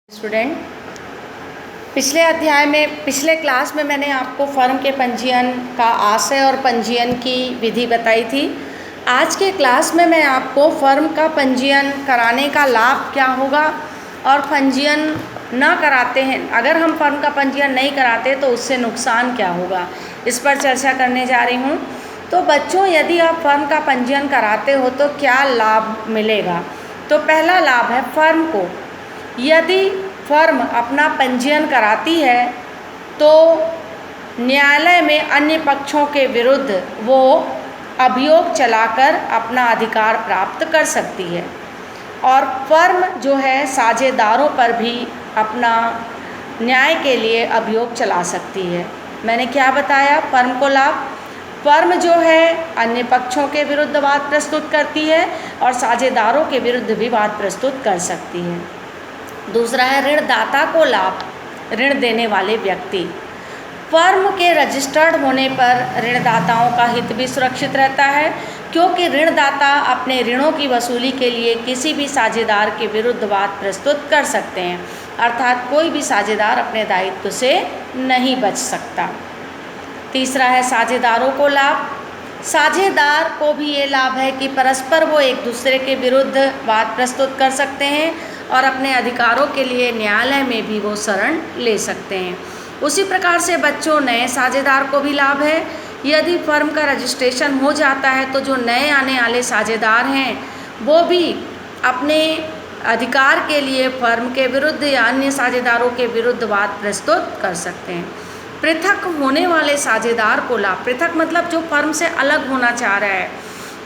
Student, पिछले class में मैंने आपको फर्म के पंजीयन का आशय और पंजीयन की विधि बताई थी। आज के क्लास में मैं आपको फर्म का पंजीयन कराने का लाभ क्या होगा और पंजीयन न कराते हैं, अगर हम फर्म का पंजीयन नहीं कराते तो उससे नुकसान क्या होगा, इस पर चर्चा करने जा रही हूँ। तो बच्चों, यदि आप फर्म का पंजीयन कराते हो तो क्या लाभ मिलेगा। तो पहला लाभ है फर्म को, यदि फर्म अपना पंजीयन कराती है तो न्यायालय में अन्य पक्षों के विरुद्ध वो अभियोग चलाकर अपना अधिकार प्राप्त कर सकती है और फर्म जो है साझेदारों पर भी अपना न्याय के लिए अभियोग चला सकती है। मैंने क्या बताया फर्म को लाभ? फर्म जो है अन्य पक्षों के विरुद्ध वाद प्रस्तुत करती है और साझेदारों के विरुद्ध भी वाद प्रस्तुत कर सकती है। दूसरा है ऋणदाता को लाभ, ऋण देने वाले व्यक्ति। फर्म के रजिस्टर्ड होने पर ऋणदाताओं का हित भी सुरक्षित रहता है, क्योंकि ऋणदाता अपने ऋणों की वसूली के लिए किसी भी साझेदार के विरुद्ध वाद प्रस्तुत कर सकते हैं, अर्थात कोई भी साझेदार अपने दायित्व से नहीं बच सकता। तीसरा है साझेदारों को लाभ। साझेदार को भी ये लाभ है कि परस्पर वो एक दूसरे के विरुद्ध वाद प्रस्तुत कर सकते हैं और अपने अधिकारों के लिए न्यायालय में भी वो शरण ले सकते हैं। उसी प्रकार से बच्चों, नए साझेदार को भी लाभ है। यदि फर्म का रजिस्ट्रेशन हो जाता है तो जो नए आने वाले साझेदार हैं वो भी अपने अधिकार के लिए फर्म के विरुद्ध या अन्य साझेदारों के विरुद्ध वाद प्रस्तुत कर सकते हैं। पृथक होने वाले साझेदार को लाभ, पृथक मतलब जो फर्म से अलग होना चाह रहा है,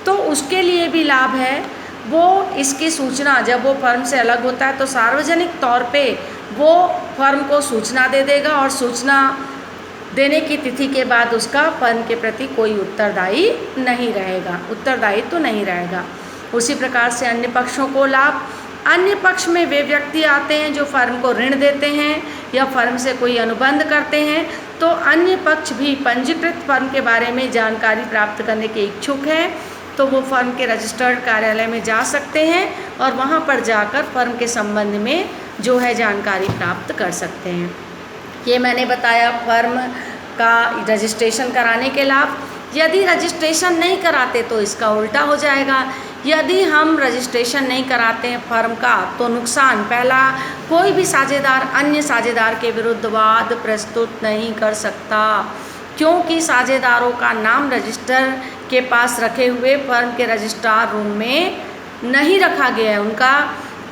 तो उसके लिए भी लाभ है। वो इसकी सूचना, जब वो फर्म से अलग होता है तो सार्वजनिक तौर पे वो फर्म को सूचना दे देगा और सूचना देने की तिथि के बाद उसका फर्म के प्रति कोई उत्तरदायित्व नहीं रहेगा। उसी प्रकार से अन्य पक्षों को लाभ। अन्य पक्ष में वे व्यक्ति आते हैं जो फर्म को ऋण देते हैं या फर्म से कोई अनुबंध करते हैं, तो अन्य पक्ष भी पंजीकृत फर्म के बारे में जानकारी प्राप्त करने के इच्छुक हैं तो वो फर्म के रजिस्टर्ड कार्यालय में जा सकते हैं और वहाँ पर जाकर फर्म के संबंध में जो है जानकारी प्राप्त कर सकते हैं। ये मैंने बताया फर्म का रजिस्ट्रेशन कराने के लाभ। यदि रजिस्ट्रेशन नहीं कराते तो इसका उल्टा हो जाएगा। यदि हम रजिस्ट्रेशन नहीं कराते हैं फर्म का तो नुकसान, पहला, कोई भी साझेदार अन्य साझेदार के विरुद्ध वाद प्रस्तुत नहीं कर सकता, क्योंकि साझेदारों का नाम रजिस्टर के पास रखे हुए फर्म के रजिस्ट्रार रूम में नहीं रखा गया है। उनका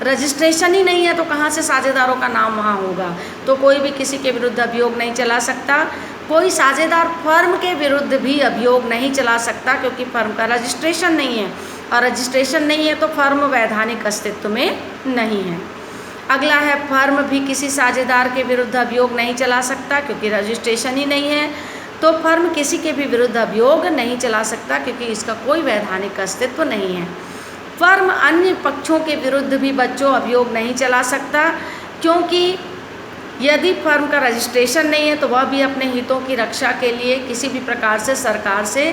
रजिस्ट्रेशन ही नहीं है तो कहाँ से साझेदारों का नाम वहाँ होगा। तो कोई भी किसी के विरुद्ध अभियोग नहीं चला सकता। कोई साझेदार फर्म के विरुद्ध भी अभियोग नहीं चला सकता, क्योंकि फर्म का रजिस्ट्रेशन नहीं है और रजिस्ट्रेशन नहीं है तो फर्म वैधानिक अस्तित्व में नहीं है। अगला है फर्म भी किसी साझेदार के विरुद्ध अभियोग नहीं चला सकता, क्योंकि रजिस्ट्रेशन ही नहीं है तो फर्म किसी के भी विरुद्ध अभियोग नहीं चला सकता, क्योंकि इसका कोई वैधानिक अस्तित्व नहीं है। फर्म अन्य पक्षों के विरुद्ध भी बच्चों अभियोग नहीं चला सकता, क्योंकि यदि फर्म का रजिस्ट्रेशन नहीं है तो वह भी अपने हितों की रक्षा के लिए किसी भी प्रकार से सरकार से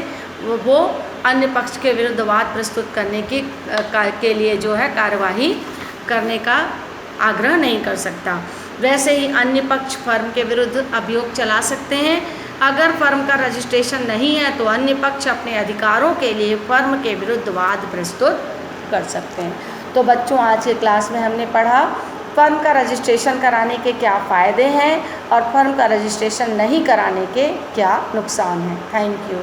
वो अन्य पक्ष के विरुद्ध वाद प्रस्तुत करने के लिए जो है कार्यवाही करने का आग्रह नहीं कर सकता। वैसे ही अन्य पक्ष फर्म के विरुद्ध अभियोग चला सकते हैं। अगर फर्म का रजिस्ट्रेशन नहीं है तो अन्य पक्ष अपने अधिकारों के लिए फर्म के विरुद्ध वाद प्रस्तुत कर सकते हैं। तो बच्चों, आज के क्लास में हमने पढ़ा फर्म का रजिस्ट्रेशन कराने के क्या फ़ायदे हैं और फर्म का रजिस्ट्रेशन नहीं कराने के क्या नुकसान हैं। Thank you.